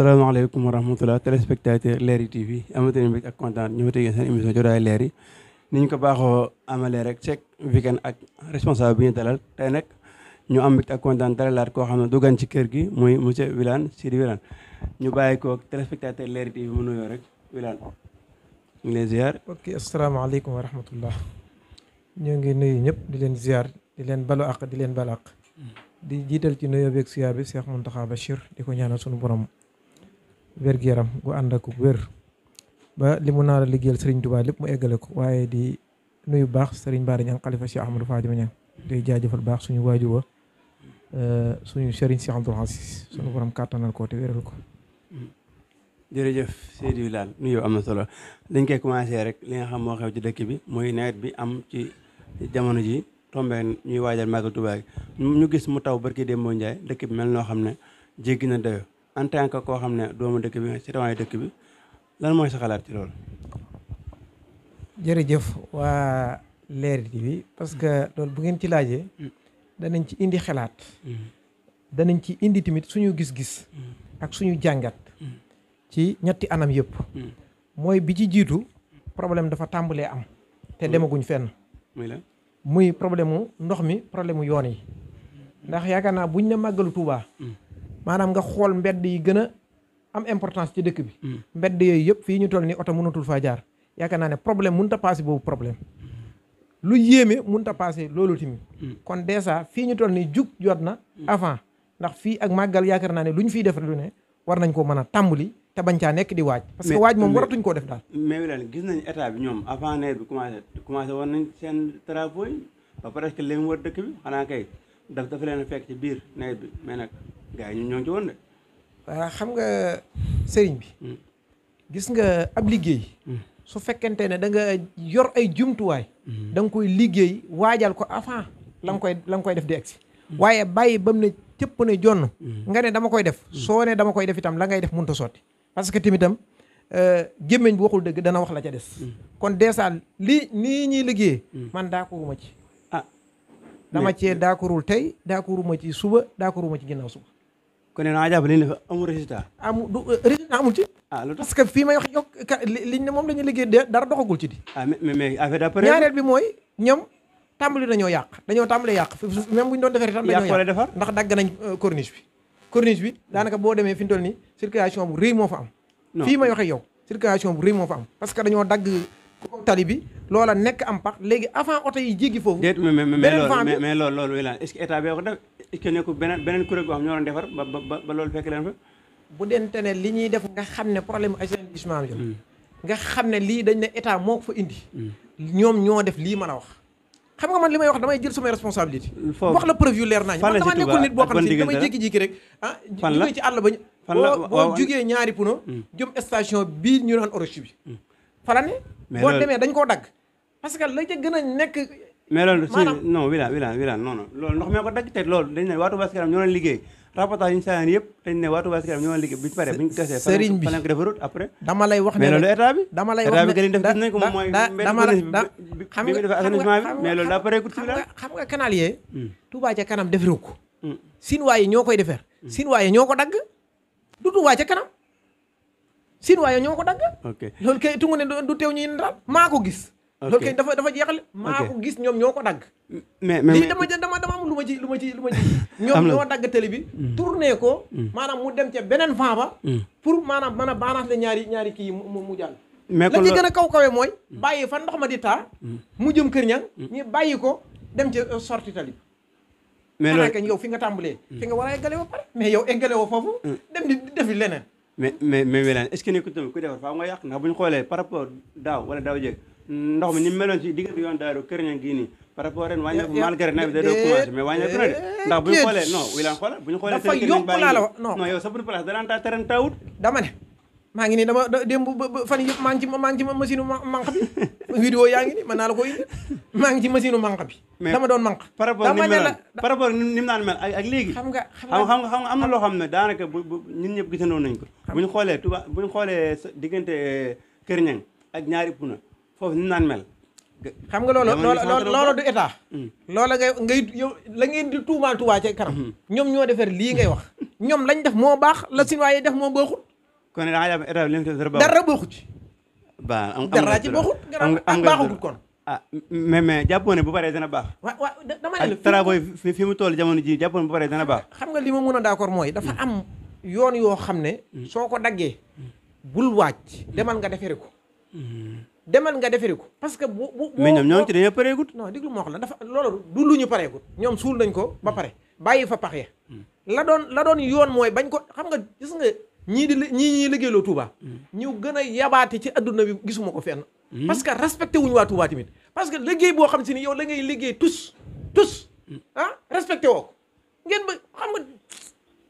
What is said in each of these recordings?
asalaamaaleykum wa rahmatulah téléspectateur Leral TV amati nañu mbég ak kontaan ñu ngi seen émission Jotaay Leer yi ni ñu ko baaxoo amalee rek chaque weekend ak responsable bi ñu dalal tey nag ñu am mbég ak kontaan dalalaat koo xam ne du gan ci kër gi muy monsieur Wilane Sidy Wilane ñu bàyyi ko téléspectateur Leral TV mu nuyoo rek Wilane ñu ngi lay ziar. ok asalaamaaleykum wa rahmatullah ñoo ngi nuyu ñëpp di leen ziar di leen balu àq di leen balu àq di jiital ci nuyoo beeg ziar bi Cheikh Mountakha Bachir di ko ñaanal sunu borom wér-gu-yaram gu ànd ak wér ba li mu naa la liggéeyal Serigne Touba lépp mu eggale ko waaye di nuyu baax Serigne Bara Niang xalifa Cheikh Ahmadou Fadima Niang di jaajëfal baax suñu waajur wa suñu Serigne Cheikh Abdoul Aziz suñu borom kàttanal ko te wéral ko. jërëjëf Sidy Wilane nuyoo am na solo dañ koy commencé rek li nga xam moo xew ci dëkk bi mooy nawet bi am ci jamono ji tombé ñuy waajal màggal Touba gi ñu gis mu taw barki Demba Ndiaye dëkk bi mel noo xam ne jéggi na dayo en tant que koo xam ne doomu dëkk bi nga citoyen dëkk bi lan mooy sa xalaat ci loolu. jërëjëf waa Leral TV parce que loolu bu ngeen ci laajee danañ ci indi xalaat danañ ci indi tamit suñu gis-gis ak suñu jàngat ci ñetti anam yëpp mooy bi ci jiitu problème dafa tàmbalee am te demaguñ fenn muy problème mu ndox mi problème mu yoon yi ndax yaakaar naa buñ ne màggalu Touba maanaam nga xool mbedd yi gën a am importance ci dëkk bi mbedd yooyu yëpp fii ñu toll ni oto mënatul faa jaar yaakaar naa ne problème mënut a passé boobu problème lu yéeme mënut a passé loolu tamit kon dèjà fii ñu toll ni jug jot na avant ndax fii ak màggal yaakaar naa ne lu ñu fiy def lu ne war nañ ko mën a tàmbali te bañ caa nekk di waaj parce que waaj moom waratuñ koo def daal. mais Wilane gis nañu état bi ñoom avant nawet bi commencé woon nañ seen travaux yi ba presque leen wër dëkk bi xanaa kay dafa leen fekk ci biir nawet bi mais nag gars yi ñoo ngi ci woon de. waaw xam nga sëriñ bi gis nga ab liggéey su fekkente ne da nga yor ay jumtuwaay da nga koy liggéey waajal ko avant la nga koy def di egsi waaye bàyyi ba mu ne cëpp ne jonn nga ne dama koy def soo ne dama koy def itam la ngay def mënut a sotti parce que tamitam gémmiñ bu waxul dëgg dana wax la ca des kon dèjà nii ñuy liggéey man d'accorduma ci dama cee d'accordul tey d'accorduma ci suba d'accorduma ci ginnaaw suba kon nee naa jàpp li ñu def amul résultat résultat amul ci parce que fii may wax yokk liñ ne moom la ñuy liggéey dara doxagul ci di mais affaire d'après ñaareel bi mooy ñoom tàmbali dañoo tàmbali yàq même bu ñu doon defar itam dañoo yàq ndax dagg nañ corniche bi daanaka boo demee fi ñu toll nii circulation bu rëy moo fa am fii may waxe yow circulation bu rëy moo fa am parce que dañoo dagg tali bi loola nekk am pax léegi avant oto yi jéggi foofu mais loolu Wilane est-ce que état bi ko def est-ce que nekkul beneen kuréel goo xam ñoo doon defar ba loolu fekk leen fa bu dente ne li ñuy def nga xam ne problème assainissement bi nga xam ne lii dañ ne état moo ko fa indi ñoom ñoo def lii mën a wax xam nga man li may wax damay jël samay responsabilité wax la preuve yu leer nañ man dama nekkul nit boo xam ne damay jékki-jékki rek jógee ci àll ba boo jugee ñaari puno jëm station bii ñu naan Orochi bi fala ne boo demee dañ koo dagg parce que la ca gën a nekk mais loolu non Wilane non loolu ndox mee ko dagg te loolu dañ ne waa Touba Ca Kanam ñoo leen liggéey rapportage yi ñu saan yëpp dañ ne waa Touba Ca Kanam ñoo leen liggéey bi ñu paree bi ñu tesee sëriñ bi fa lañ ko defarut après dama lay wax ne mais loolu état bi dama lay wax ne état bi def nañ ko moom mooy xam bi mu defee assainissement bi mais loolu daa paree gut ci xam nga canal yee Touba Ca Kanam defaru ko Sinwaa yi ñoo koy defar Sinwaa yi ñoo ko dagg du Touba Ca Kanam Sinwaa yi ñoo ko dagg loolu kay tungu ne du teew ñu daal maa ko gis loolu kay dafa jeexal maa ko gis ñoom ñoo ko dagg mais lii dama am lu ma ci ñoom ñoo dagg télé bi tourné ko maanaam mu dem ca beneen vent ba pour maanaam mën a balance la ñaari kii mu jàll la ci gën a kaw-kawe mooy bàyyi fa ndox ma di taa mu jëm Kër Ñang ñu bàyyi ko dem ca sorti tali bi mais loolu kañ yow fi nga tàmbalee fi nga war a eggale ba pare mais yow eggale woo foofu dem di defi leneen mais Wilane est-ce que nekkul tamit ku defar faaw nga yàq ndax bu ñu xoolee par rapport daaw wala daaw jéeg ndox mi ni mu meloon ci diggante yoon daaru Kër Ñang gii nii par rapport ren wàññeeku malgré nawet bi da doon commencé mais wàññeeku na de ndax bu ñu xoolee non Wilane xoolal bu ñu xoolee dafa yokk laa la wax non yow sa buntu place danaan taa terrain taawut dama ne maa ngi nii dama démb fan yëpp maa ngi ci machine manque bi vidéo yaa ngi nii mën naa la ko indi maa ngi ci machine manque bi dama doon manque par rapport ni mu naan mel ak léegi xam nga am na loo xam ne daanaka ñun ñëpp gisandoo nañ ko bu ñu xoolee Touba bu ñu xoolee diggante Kër Ñang ak ñaari puna foofu ni mu naan mel xam nga loolu du état loola ngay yow la ngeen di tuumaal Touba Ca Kanam ñoom ñoo defar lii ngay wax ñoom lañ def moo baax la Sinwaa yi def moo baaxul kon da nga jàpp état bi li mu def dara bokku ci ba am dara ci bokkut am baaxagul kon ah mais jàppoon ne bu paree dana baax waaw dama ne la travaux fi mu toll jamono ji jàppoon bu paree dana baax xam nga li ma mën a d'accord mooy dafa am yoon yoo xam ne soo ko daggee bul wàcc demal nga defere ko demal nga defere ko parce que bu mais ñoom ñoo ci dañoo pareegut non diglu ma wax la dafa loolu du lu ñu pareegut ñoom suul nañ ko ba pare bàyyi fa pax ya la doon yoon mooy bañ ko xam nga gis nga ñii liggéeyloo Touba ñu gën a yabaate ci adduna bi gisuma ko fenn parce que respecté wuñu waa Touba tamit parce que liggéey boo xam si ni yow la ngay liggéey tous respecté woo ko ngeen ba xam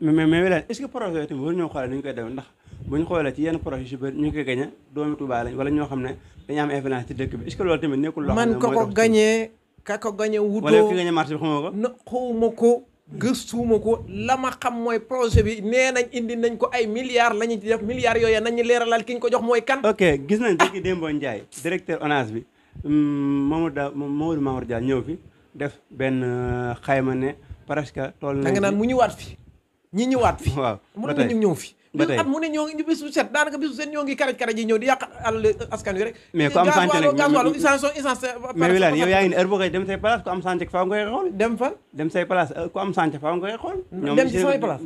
nga mais Wilane est-ce que projet yooyu tamit war ñoo xoolee ni ñu koy def ndax bu ñu xoolee ci yenn projet yu bëri ñu koy gañe doomi Touba lañ wala ñoo xam ne dañu am influence ci dëkk bi est-ce que loolu tamit nekkul loo xam ne man ko gañee ka ko gañee wutoo wala ki gañe marché bi xamoo ko xawma ko gëstuuma ko la ma xam mooy projet bi nee nañ indi nañ ko ay milliards la ñu ci def milliards yooyu nañ ñu leeralal ki ñu ko jox mooy kan ok gis nañ dëgg Dembo Ndiaye directeur ONAS bi Mamadou Mamour Diallo ñëw fi def benn xayma ne presque toll na da nga naan mu ñëwaat fi ñi ñëwaat fi waaw mun nañu ñëw fi at mu ne ñoo ngi bisu set daanaka bisu set ñoo ngi karaj yi ñëw di yàq àll askan wi rek mais ku am santé nag gasoil essence mais Wilane yow yaa ngi ne heure boo koy dem say place ku am santé faaw nga koy xool dem fan dem say place ku am santé faaw nga koy xool dem ci samay place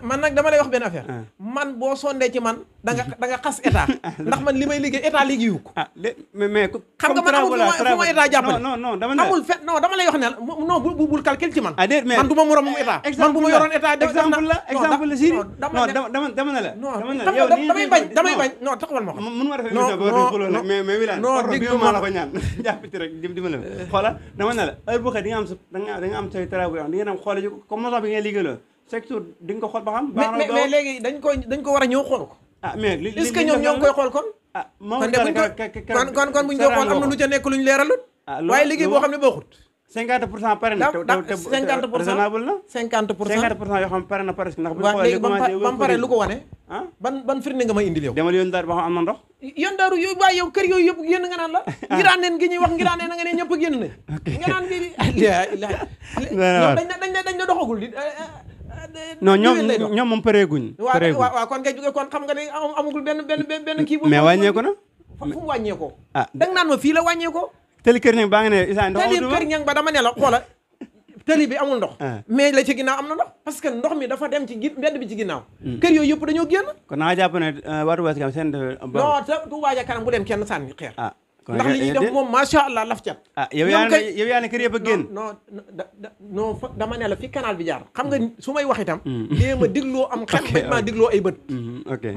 man nag dama lay wax benn affaire man boo sondee ci man da nga xas état ndax man li may liggéey état liggéeyu ko mais xam nga man amul fu ma état jàppale non dama amul fet non dama lay wax ne non bul calcul ci man man du ma moroom moom état man bu ma yoroon état exemple la si non dama ne la yow damay bañ non taxawal ma xam mën ma defee émission boo xuloo nag mais Wilane bi ma la ko ñaan jàppati rek dimbali xoola dama ne la heure boo xëy di nga am sa da nga am say travaux yoo xam di ngeen am xoole ji comme moson bi ngay liggéeyloo chaque jour di nga ko xool ba xam mais léegi dañ ko war a ñëw xool ko mais est-ce que ñoom ñoo ngi koy xool kon kon buñ ko xool am na lu ca nekk luñ leeralut waaye liggéey boo xam ne baaxut 50% pare na te 50% raisonnable na 50% yoo xam pare na presque ndax bu waaw léegi ba mu pare lu ko wane ban firnde nga may indil yow demal yoon daar ba xam am na ndox yoon daaru yooyu waaye yow kër yooyu yëpp génn nga naan la ngiraaneen gi ñuy wax ngiraaneen na nga ne ñëpp génn nañ nga naan gi dañ la doxagul di non ñoom moom pareeguñ waaw kon ngay jóge kon xam nga ne amagul benn kii bu mais wàññeeku na fu mu wàññeekoo da nga naan ma fii la wàññeekoo tëli kër ñang baa nga ne isa ndox tëli kër ñang ba dama ne la xoola tëli bi amul ndox mais la ci ginnaaw am na ndox parce que ndox mi dafa dem ci mbedd bi ci ginnaaw kër yooyu yëpp dañoo génn kon naa jàpp ne waa Touba Ca Kanam seen non te Touba Ca Kanam bu leen kenn sànni xeer ndax li ñuy def moom macha allah laf cat yow yaa ne kër yëpp a génn non dama ne la fi canal bi jaar xam nga su may wax itam dée ma digloo am xel bañ maa digloo ay bët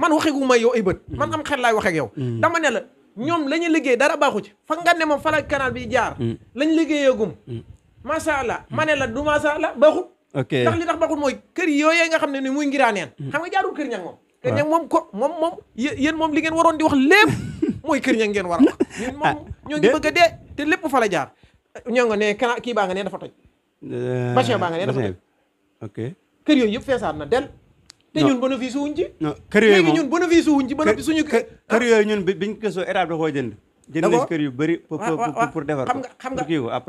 man waxeegu ma yow ay bët man am xel laay wax ak yow dama ne la ñoom la ñu liggéey dara baaxu ci fa nga ne moom fa la canal bi jaar lañ liggéeyagum macha allah ma ne la du macha allah baaxut ndax li tax baaxut mooy kër yooyee nga xam ne ni muy ngiraaneen xam nga jaarul kër ñang moom kër ñang moom ko moom yéen moom li ngeen waroon di wax lépp mooy kër ñang ngeen war a wax ñun moom ñoo ngi bëgg a dee te lépp fa la jaar ñoo nga ne canal kii baa nga ne dafa toj bassin baa nga ne dafa toj kër yooyu yëpp feesaat na del te ñun bénéfice wuñ ci kër yooyu léegi ñun bénéfice wuñ ci bénéfice suñu kër yooyu ñun biñ ko soo état da koo jënd na si kër yu bëri pour defar ko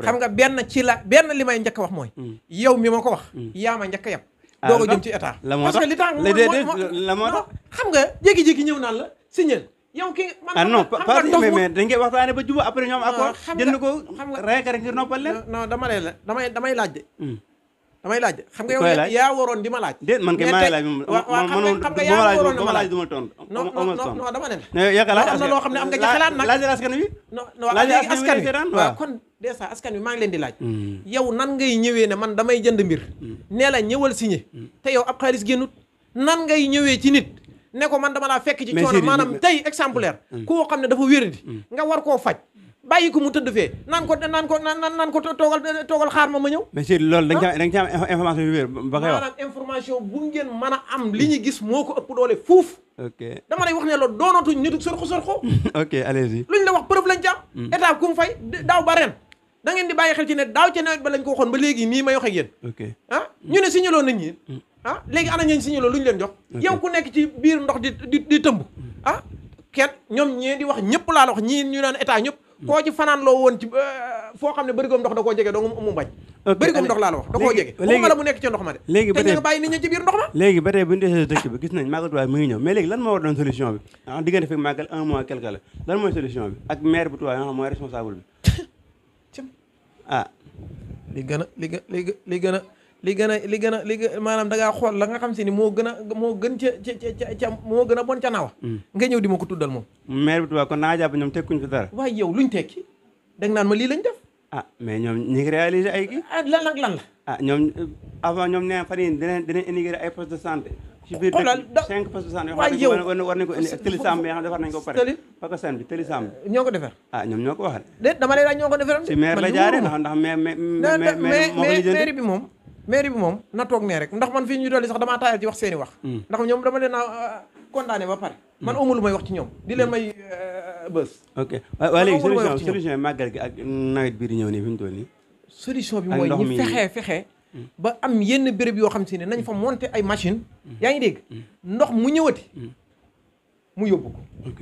xam nga benn li may njëkk a wax mooy yow mi ma ko wax yaa ma njëkk a yem doo ko jëm ci état parce que li tax la moo tax xam nga jékki-jékki ñëw naan la signal yow ki man non pas mais dañ koy waxtaane ba juba après ñoom accord jënd ko rek ngir noppal leen non damay laaj de damay laaj xam nga yow yaa waroon di ma laaj déet man kay maa laaj xam nga yaa waroon di ma laaj du ma tontu non dama ne la am na loo xam ne am nga ci xalaat nag laaj askan wi non léegi askan wi waaw kon dèjà askan wi maa ngi leen di laaj yow nan ngay ñëwee ne man damay jënd mbir nee la ñëwal signé te yow ab xaalis génnut nan ngay ñëwee ci nit ne ko man dama laa fekk ci coono maanaam tey exemplaire koo xam ne dafa wéradi nga war koo faj bàyyi ko mu tëdd fee naan ko toogal xaar ma ñëw mais si loolu da nga ci am information yu wér ba koy wax maanaam information bu ngeen mën a am li ñu gis moo ko ëpp doole fuuf ok dama lay wax ne loolu doonatuñ nitu sorxo ok allez-y luñ la wax preuve lañ ci am état ku mu fay daaw ba ren da ngeen di bàyyi xel ci ne daaw ca nawet ba lañ ko waxoon ba léegi nii may wax ak yéen ñu ne signaloo nañ ñi léegi ana ñeen signaloo lu ñu leen jox yow ku nekk ci biir ndox di tëmb kenn ñoom ñee di wax ñëpp laa la wax ñii ñu naan état ñëpp koo ci fanaan loo woon ci foo xam ne bërigoom ndox da koo jege dong mu bañ. ok bërigoom ndox laa la wax da koo jege. waxuma la mu nekk ci ndox ma de. léegi ba te ñu nga bàyyi nit ñi ci biir ndox ma. léegi ba tey bu ñu desee dëkk bi gis nañ màggal Tuubaa mu ngi ñëw mais léegi lan moo war doon solution bi diggante fi màggal 1 mois quelque la lan mooy solution bi ak maire bu Tuubaa nga xam mooy responsable bi li gën a maanaam da ngaa xool la nga xam si ni moo gën moo gën a bon ca naawa nga ñëw di ma ko tuddal moom maire bu Tuubaa kon naa jàpp ñoom tekkuñ fi dara waaye yow luñ tekki da nga naan ma lii lañ def mais ñoom ñi ngi réaliser ay kii lan ak lan la ñoom avant ñoom nee fan yii dinañ inaugurer ay postes de santé ci biir 5 postes de santé yoo xam ne war nañ ko indi ak tëli sàmb yoo xam ne defar nañ ko pare parce que bi tëli sàmb ñoo ko defar ñoom ñoo ko wax de dama lay laaj ñoo ko defar ci maire la jaaree ndax maire bi moom na toog nee rek ndax man fii ñu dolli sax damaa taayal ci wax seeni wax ndax ñoom dama leen a condamné ba pare man amu lu may wax ci ñoom di leen may bës ok waaye léegi solution yi màggal gi ak nawet bii di ñëw nii fi mu toll nii solution bi mooy ñu fexe ba am yenn béréb yoo xam si ne nañ fa monter ay machine yaa ngi dégg ndox mu ñëwati mu yóbbu ko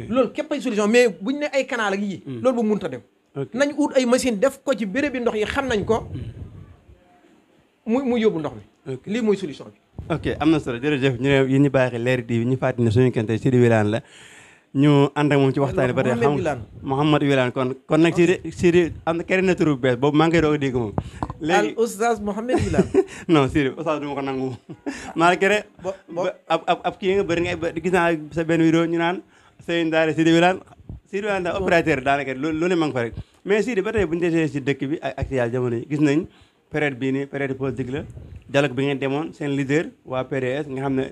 loolu képp ay solution mais buñ ne ay canal ak yi loolu bu munta dem nañ ut ay machine def ko ci béréb bi ndox yi xam nañ ko mu yóbbu ndox mi lii mooy solution bi ok am na solo jërëjëf ñu ne yéen ñu bàyyi xel Leral TV ñu fàttali ne suñu kente Sidy Wilane la ñu ànd ak moom ci waxtaan ba tey xam Mouhamed Wilane kon nag Sidy am na keneen na turu bees boobu maa ngi koy doog a dégg moom léegi al oustaz Mouhamed Wilane non Sidy oustaz du ma ko nangu malgré ab kii nga bëri nga gis naa sa benn vidéo ñu naan Sëñ Daara Sidy Wilane daal opérateur daanaka lu ne ma ngi fa rek mais Sidy ba tey bu ñu desee si dëkk bi ak actuel jamono yi gis nañ période bii nii période politique la dialogue bi ngeen demoon seen leader waa PDS nga xam ne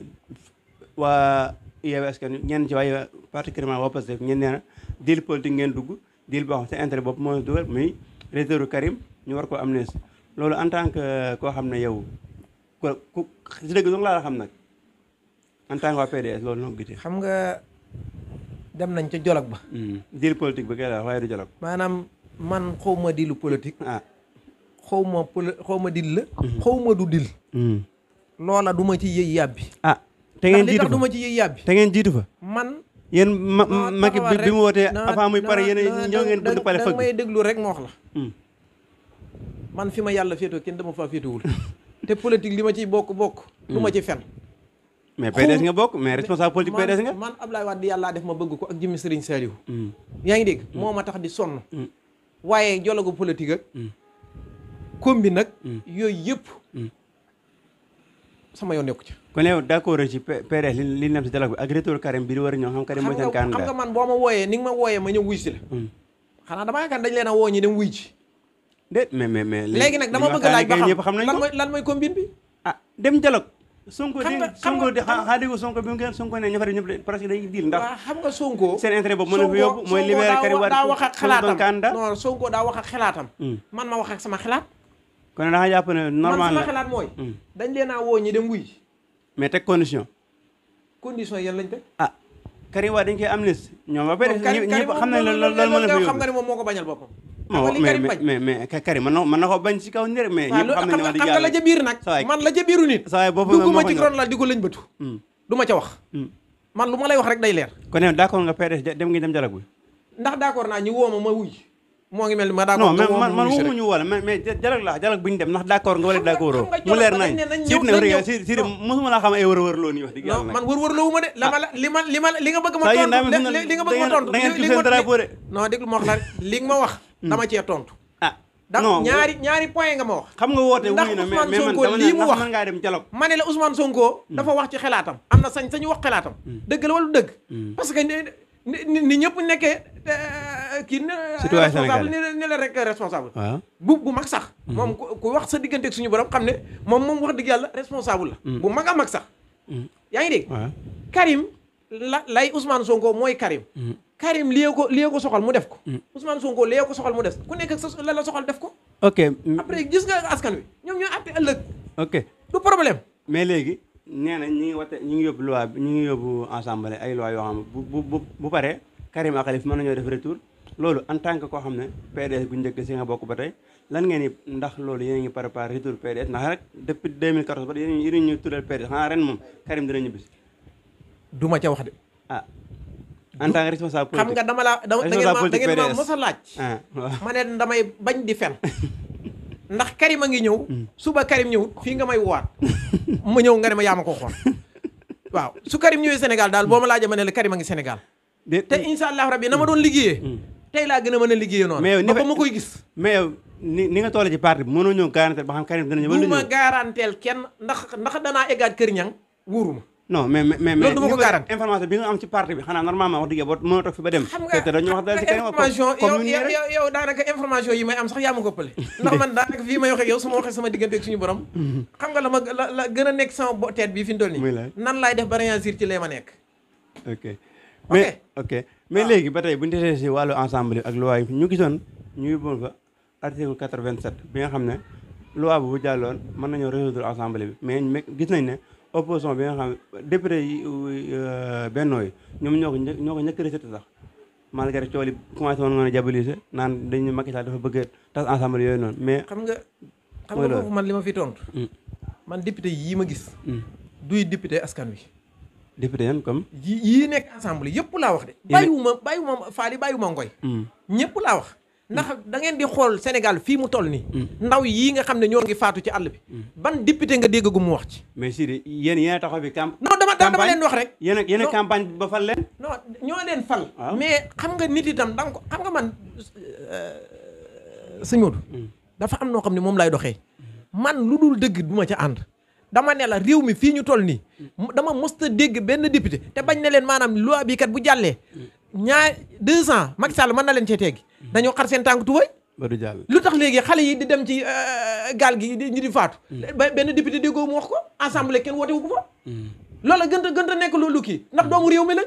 waa Yewwi Askan Wi ñenn ci waa particulièrement waa Pastef ngeen nee na deal politique ngeen dugg deal boo xam seen intérêt bopp moo dugal muy retouru Karim ñu war ko amnistie loolu en tant que koo xam ne yow ku si dëgg dong laa la xam nag en tant que waa PDS loolu noo gisee. xam nga dem nañ ca dialogue ba. deal politique ba kay la waaye du dialogue. maanaam man xaw ma dealu politique. xaw ma dil la. xaw ma du dil. loola du ma ci yëy yàbbi. te ngeen jiitu fa du ma ci yëy yàbbi. te ngeen jiitu fa. man. yéen Macky bi mu wootee avant muy pare yéen ñoo ngeen bëgg pare fëgg. may déglu rek ma wax la. man fi ma yàlla féetoo kenn dama faa féetewul. te politique li ma ciy bokk. du ma ci fen. mais PDS nga bokk mais responsable politique PDS nga. man Ablaye Wade yàllaa def ma bëgg ko ak jëmmi Serigne Saliou. yaa ngi dégg moo ma tax di sonn. waaye dialogue politique ak. kombi nag. yooyu yëpp. sama yoon nekku ci. kon yow d'accord ci PDS li nem si dialogue bi ak retour Karim bi di war a ñëw xam Karim mooy seen candidat. xam nga man boo ma wooyee ni nga ma wooyee ma ñëw wuy si la. xanaa damaa yaakaar dañ leen a woo ñi dem wuy ci. déet mais léegi nag dama bëgg laaj ba xam lan mooy combine bi. dem dialogue. Sonko bi mu gën Sonko ne ña fa def ñëpp presque dañuy diil ndax. waaw xam nga Sonko. seen intérêt boobu mën na fi yóbbu mooy libérer Karim Wade daa wax ak xalaatam non Sonko daa wax ak xalaatam. man ma wax ak sama xalaat. kon da nga jàpp ne normal la man sama xalaat mooy. dañ leen a woo ñi dem wuy. mais teg condition yan lañ teg. Karim Wade dañ koy amnistie ñoom ba pare ñëpp xam nañ loolu mën na fi xam nga ne moom moo ko bañal boppam. mais Karim mën na ko bañ ci kaw nii rek mais ñëpp xam nañ ne wax dëgg yàlla la ca biir nag man la ca biiru nit dugguma ci ron la di ko lañ bëtu du ma ca wax man lu ma lay wax rek day leer kon yow d'accord nga PDS dem ngi dem dialogue bi ndax d'accord naa ñu woo ma wuy moo ngi mel ni ma d'accord non man waxuñu wala mais dialogue bu ñu dem ndax d'accord nga wala d'accord mu leer nañ si mosuma laa xam ay wër loo nii wax dëgg yàlla man wër loo wu ma de li nga bëgg ma tontu non déglu ma wax la li nga ma wax dama cee tontu ñaari point nga ma wax xam nga woote wuy na mais man dama ne ndax mën ngaa dem dialogue ma ne la Ousmane Sonko dafa wax ci xalaatam am na sañ-sañu wax xalaatam dëgg la wala dëgg parce que ni ñëpp nekkee kii responsable ni la rek responsable bu mag sax moom ku wax sa diggante ak suñu borom xam ne moom wax dëgg yàlla responsable la bu mag a mag sax yaa ngi dégg Karim lay Ousmane Sonko mooy Karim lii ko soxal mu def ko Ousmane Sonko lii ko soxal mu def ku nekk ak sa la soxal def ko ok après gis nga askan wi ñoom ñoo àtte ëllëg ok du problème mais léegi nee na ñi ngi yóbbu loi bi ñi ngi yóbbu ensemble ay loi yoo xam ne bu paree Karim ak Khalifa mën nañoo def retour loolu en tant que koo xam ne PDS bu njëkk si nga bokk ba tey lan ngeen ni ndax loolu yéen a ngi préparé retour PDS ndax rek depuis 2014 ba yéen ñu tuddal PDS xanaa ren moom Karim dina ñibbisi du ma ca wax de en tant que responsable xam politique. nga da ngeen ma mos a laaj. ah waaw ma ne damay bañ di fen ndax Karim a ngi ñëw. suba Karim ñëw fii nga may waat ma ñëw nga ne ma yaa ma ko xool waaw su Karim ñëwee Sénégal daal boo ma laajee ma ne la Karim a ngi Sénégal. te incha allah rabbi na ma doon liggéeyee. tey laa gën a mën a liggéeyee noonu. mais yow ba ma koy gis. mais yow ni nga toll ci parti bi mënoo ñëw garantir ba xam Karim dina ñëw wala du ma garanteel kenn ndax danaa eggaat kër ñang wóoruma. non mais loolu du ma ko garanti information bi nga am ci parti bi xanaa normalement wax dëgg boo mën a toog fi ba dem. xam nga te dañu wax dal ci Karim information yow daanaka information yi may am sax yaa ma ko ëppale ndax man daanaka fii may waxee yow su ma waxee sama diggante ak suñu borom. xam nga la gën a nekk sama tête bi fi mu toll nii. nan laay def ba réagir ci lee ma nekk. mais léegi ba tey bu ñu desee si wàllu ensemble ak loi yi ñu gisoon ñu yóbboon fa article 87 bi nga xam ne loi bu jàlloon mën nañoo résoudre ensemble bi mais gis nañ ne opposition bi nga xam député yi bennoo yi ñoom ñoo ko njëkk rejeté sax malgré coow li commencé woon nga a diaboliser naan dañu Macky Sall dafa bëgg tas ensemble yooyu noonu mais xam nga foofu man li ma fi tontu man député yii ma gis duy député askan wi député yan comme yii nekk ensemble yëpp laa wax de bàyyiwuma faali bàyyiwuma ngoy ñëpp laa wax ndax da ngeen di xool Sénégal fii mu toll nii ndaw yii nga xam ne ñoo ngi faatu ci àll bi ban député nga dégg gu mu wax ci mais Sidi yéen taxaw bi non dama leen wax rek yéen campagne ba fal leen non ñoo leen fal mais xam nga nit itam danga ko xam nga man sëñ Modou dafa am noo xam ne moom lay doxee man lu dul dëgg du ma ca ànd dama ne la réew mi fii ñu toll nii dama mësta dégg benn député te bañ ne leen maanaam loi bi kat bu jàllee 2 ans Macky Sall mën na leen cee teggi dañoo xar seen tànk tubay ba du jàll lu tax léegi xale yi di dem ci gaal gi ñu di faatu benn député déggoo mu wax ko assemblée kenn woote wu ko fa loola gën a nekk loolu kii ndax doomu réew mi lañ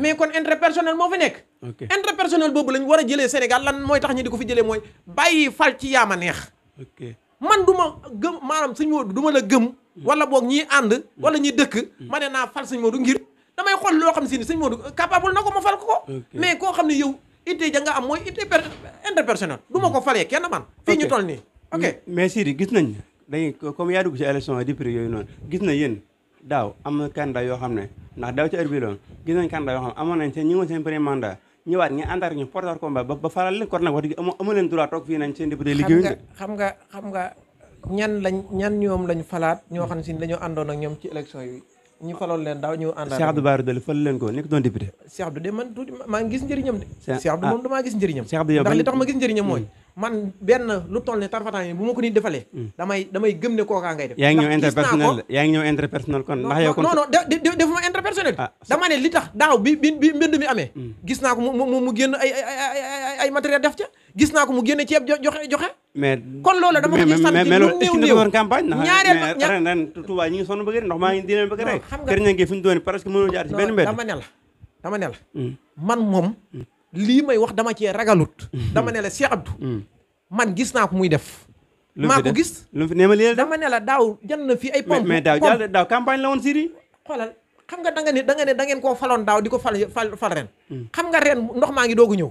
mais kon intérêt personnel moo fi nekk intérêt personnel boobu lañ war a jëlee Sénégal lan mooy tax ñi di ko fi jëlee mooy bàyyi fal ci yaama neex man du ma gëm maanaam sëñ Modou du ma la gëm wala boog ñii ànd wala ñi dëkk ma ne naa fal sëñ Modou ngir damay xool loo xam si ni sëñ Modou capable na ko ma fal ko mais koo xam ne yow ittee ja nga am mooy ittee interpersonnel du ma ko falee kenn man fii ñu toll nii mais Sidi gis nañ dañuy comme yaa dugg si élection député yooyu noonu gis na yéen daaw am na candidat yoo xam ne ndax daaw ci heure bi loon gis nañ candidat yoo xam ne amoon nañ seen ñi ngoon seen premier mandat ñëwaat ngeen àndaar ñu porter combat ba faral leen kon nag wax dëgg amu leen droit toog fii nañ seen député liggéeyuñ xam nga ñan ñoom lañ falaat ñoo xam ne si dañoo àndoon ak ñoom ci élection yi ñu faloon leen daaw ñu àndaat Cheikh Abdou Bara Dolly fal leen ko nekk doon député Cheikh Abdou de man tuuti maa ngi gis njëriñam de Cheikh Abdou moom damaa gis njëriñam ndax li tax ma gis njëriñam mooy man benn lu toll ne tarfataan yi bu ma ko nit defalee damay gëm ne kookaa ngay def yaa ngi ñëw interpersonnel kon ndax yow kon non defuma interpersonnel dama ne li tax daaw bi mbënd mi amee gis naa ko mu génn ay matériel def ca gis naa ko mu génne ceeb joxe mais kon loolu dama ko ci sant mais loolu est-ce que dafa war campagne ndax ñaareel ren Touba ñi ngi sonn bëgg ndox maa ngi di leen bëgg rek kër ña ngi fi ñu doon presque mënoo jaar ci benn mbedd dama ne la man moom lii may wax dama cee ragalut dama ne la Cheikh Abdou man gis naa ko muy def maa ko gis lu fi neema lii dama ne la daaw jënd na fi ay pompe mais daaw campagne la woon Sidi xoolal xam nga da nga ne da ngeen koo faloon daaw di ko fal ren xam nga ren ndox maa ngi doogu ñëw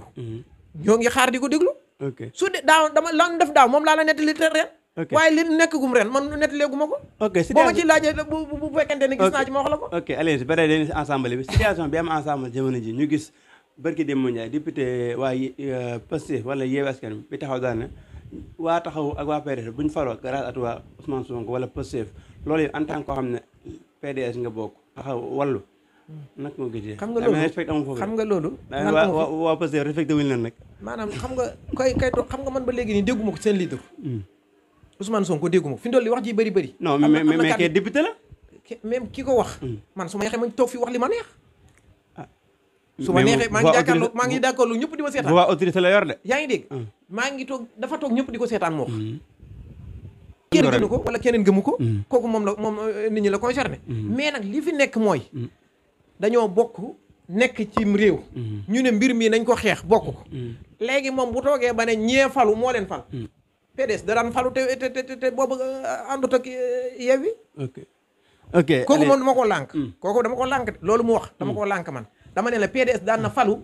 ñoo ngi xaar di ko déglu su de daaw dama lan def daaw moom laa la nettali ren waaye li nekk gum ren man nettaleeguma ko boo ma ci laajee bu fekkente ne gis naa ci ma wax la ko allez ba tey dañu si ensemble bi situation bi am ensemble jamono ji ñu gis barki Demba Ndiaye député waa Pastef wala Yewwi Askan bi taxaw daal ne waa taxaw ak waa PDS buñ faloo grâce à toi Ousmane Sonko wala Pastef loolu en tant que koo xam ne PDS nga bokk taxaw wallu nag moo gisee xam nga loolu waa Pastef respecté wuñu leen nag maanaam xam nga kay xam nga man ba léegi nii dégguma ko seen leader Ousmane Sonko dégguma ko fi ndol li wax ji bëri non mais kay député la même ki ko wax man su ma neexee ma toog fi wax li ma neex su ma neexee maa ngi jàkkaarloo ñëpp di ma seetaan waa autorité la yor de yaa ngi dégg maa ngi toog dafa toog ñëpp di ko seetaan moo wax kenn gënu ko wala keneen gëmu ko kooku moom nit ñi la concerné mais nag li fi nekk mooy dañoo bokk nekk cim réew ñu ne mbir mi nañ ko xeex bokk ko léegi moom bu toogee ba ne ñee falu moo leen fal PDS da daan falu te boobu àndut ak Yewwi ok kooku moom dama ko lànk kooku dama ko lànk loolu mu wax dama ko lànk man dama ne la PDS daan na falu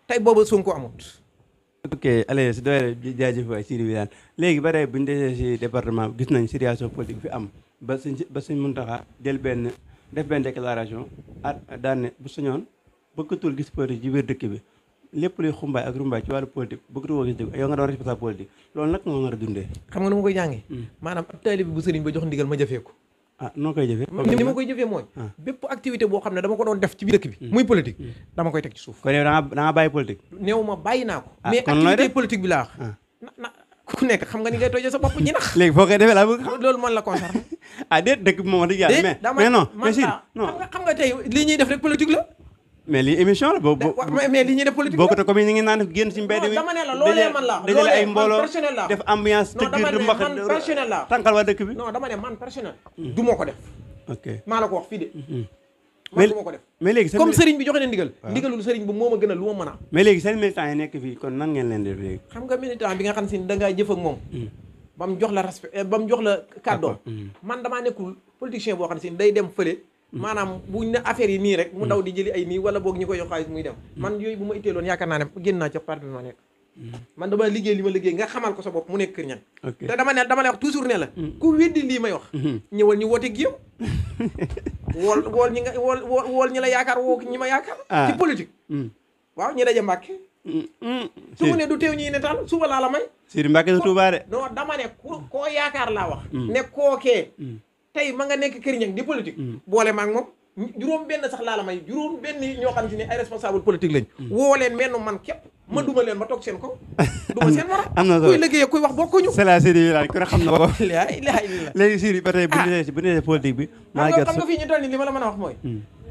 tey boobu Sonko amut ok allez si doole jaajëf waay Sidi Wilane léegi ba tey bu ñu desee si département gis nañ situation politique fi am ba suñ Mountakha def benn déclaration daan ne bu sañoon bëggatul gis politique ci biir dëkk bi lépp luy xumbaay ak rumbaay ci wàllu politique bëggatul ko gis dëkk yow nga doon responsable politique loolu nag moo war a dundee. xam nga nu ma koy jàngee. maanaam ab taalibe bu sëriñ ba jox ndigal ma jëfee ko. noo koy jëfee. ni ma koy jëfee mooy. bépp activité boo xam ne dama ko doon def ci biir dëkk bi. muy politique dama koy teg ci suuf. kon yow da nga bàyyi politique. néew ma bàyyi naa ko. mais activité politique bi laa wax. ku nekk xam nga ni ngay tojee sa bopp ñi nax. léegi foo koy defee laa bëgg xam. loolu man la concerné. déet dëkk bi moom wax dëgg yàlla. mais non mais si non xam nga tey li ñuy def rek politique la. mais lii émission la boobu. mais li ñuy def politique la bokkut comme ni ngi naan génn ci mbedd mi. dama ne la loolee man la dajale ay mbooloo personnel la def ambiance. non dama ne man personnel la tànkal waa dëkk bi. non dama ne man personnel. du ma ko def. ok maa la ko wax fii de. man du ma ko def. mais léegi comme sëriñ bi joxe na ndigal. ndigalul sëriñ bi moo ma gënal lu ma mën a. mais léegi seen militant yi nekk fii kon nan ngeen leen def léegi. xam nga militant bi nga xam si da ngaa jëf ak moom. ba mu jox la respect ba mu jox la kàddoom. man damaa nekkul politicien boo xam si day dem fële. maanaam buñ ne affaire yi nii rek mu daw di jëli ay nii wala boog ñi koy jox xaalis muy dem. man yooyu bu ma itteeloon yaakaar naa ne génn naa ca parti bi ma nekk. man dama liggéey li ma liggéey nga xamal ko sa bopp mu nekk Kër Niang. te dama lay wax toujours ne la. ku weddi lii may wax. ñëwal ñu woote gi yow. wool ñi nga wool ñi la yaakaar woo ñi ma yaakaar. ci politique. waaw ñi daje Mbàkke. su mu ne du teew ñi ne taal suba laa la may. Sidi Mbàkke sa Tuubaa de. non dama ne koo yaakaar laa wax. ne kookee. tey ma nga nekk Kër Niang di politique. boole ma ak moom juróom benn sax laa la may juróom benn ñoo xam si ne ay responsable politique lañ. woo leen menn man képp. ma duma leen ma toog seen ko duma seen morom. am na kuy liggéey kuy wax bokkuñu. c'est la Sidi Wilane ku ne xam na ko. la léegi Sidi ba tey bu ñu nee politique bi. xam nga fii ñu toll nii li ma la mën a wax mooy.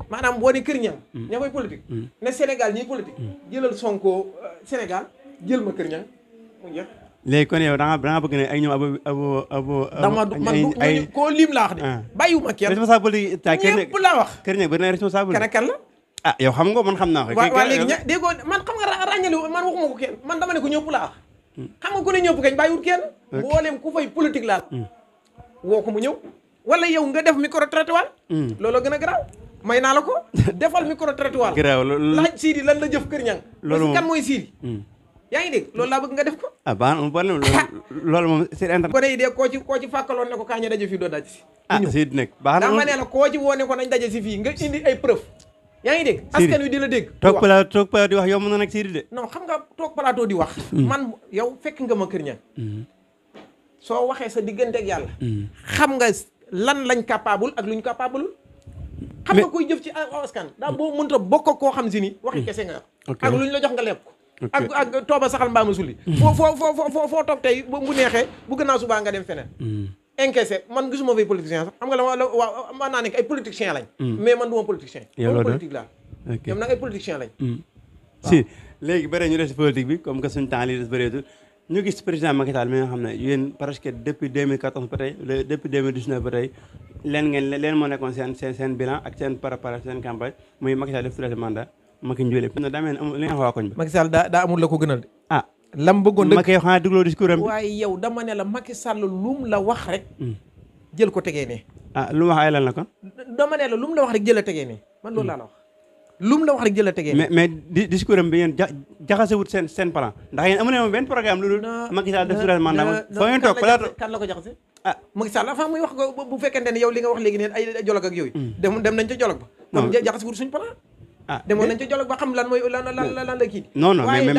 maanaam boo ne Kër Niang ña koy politique. ne Sénégal ñiy politique. jëlal Sonko Sénégal jël ma Kër Niang mu jeex. léegi kon yow da nga bëgg ne ay ñoom man koo lim laa wax de. bàyyiwuma kenn responsable politique ñëpp laa wax. Kër Niang bëri na responsable. kan la. yow xam nga man xam naa ko. waaw léegi déggoo man xam nga ràññale man waxuma ko kenn man dama ne ko ñëpp laa wax. xam nga ku ne ñëpp kañ bàyyiwut kenn. mboolem ku fay politique laal. woo ko mu ñëw. wala yow nga def micro trottoir. looloo gën a garaaw. may naa la ko defal micro trottoir. garaaw laaj Sidi lan la jëf Kër Niang. loolu moom kan mooy Sidi. yaa ngi dégg loolu laa bëgg nga def ko. baax na loolu moom c'est internet. ko ne de koo ci fàkkaloon ne ko kaa ñu daje fii doo daj si. Sidi nekk baax na dama ne la koo ci woo ne ko nañ daje si fii nga indi ay preuve. yaa ngi dégg askan wi di la dégg. toog plateau di wax yomb na nag Sidi de. non xam nga toog plateau di wax. man yow fekk nga ma Kër Niang. soo waxee sa diggante ak yàlla. xam nga lan lañ capable ak luñ capable. xam nga koy jëf ci askan daa boo mënta bokk koo xam si ni waxi kese nga yor. ak luñ la jox nga lekk ko. ak tooba saxal mbaama sulli. foo toog tey bu neexee bu gënaaw subaa nga dem feneen. encaissé man gisuma fay politicien sax xam nga waaw man naa nekk ay politicien lañ. mais man duma politicien. yow politique laa. ñoom nag ay politicien lañ. si léegi bëri ñu des si politique bi comme que suñu temps lii des bëreetul ñu gis président Macky Sall mi nga xam ne yéen presque depuis 2014 ba tey depuis 2019 ba tey leen moo nekkoon seen bilan ak seen préparation seen campagne muy Macky Sall def troisième mandat Macky Ndiolé daa mel ni li nga wax waa koñ ba. Macky Sall daa amul la ko gënal de. lam bëggoon dëgg Macky xanaa dégloo discours am bi. waaye yow dama ne la Macky Sall lum la wax rek. jël ko tegee ne. lu mu wax ay lan la kon. dama ne la lum la wax rek jël a tegee ne man loolu laa la wax. lum la wax rek jël a tegee ne. mais discours am bi yéen jaxasewut seen plan ndax yéen amu leen benn programme lu dul Macky Sall def troisième mandat foo ngeen toog plateau. kan la ko jaxase. Macky Sall avant muy wax ko bu fekkente ne yow li nga wax léegi neen ay jolog ak yooyu. dem nañ ca jolog ba. non jaxasewut suñu plan. demoon nañ ca jolog ba xam lan mooy lan la kii. non mais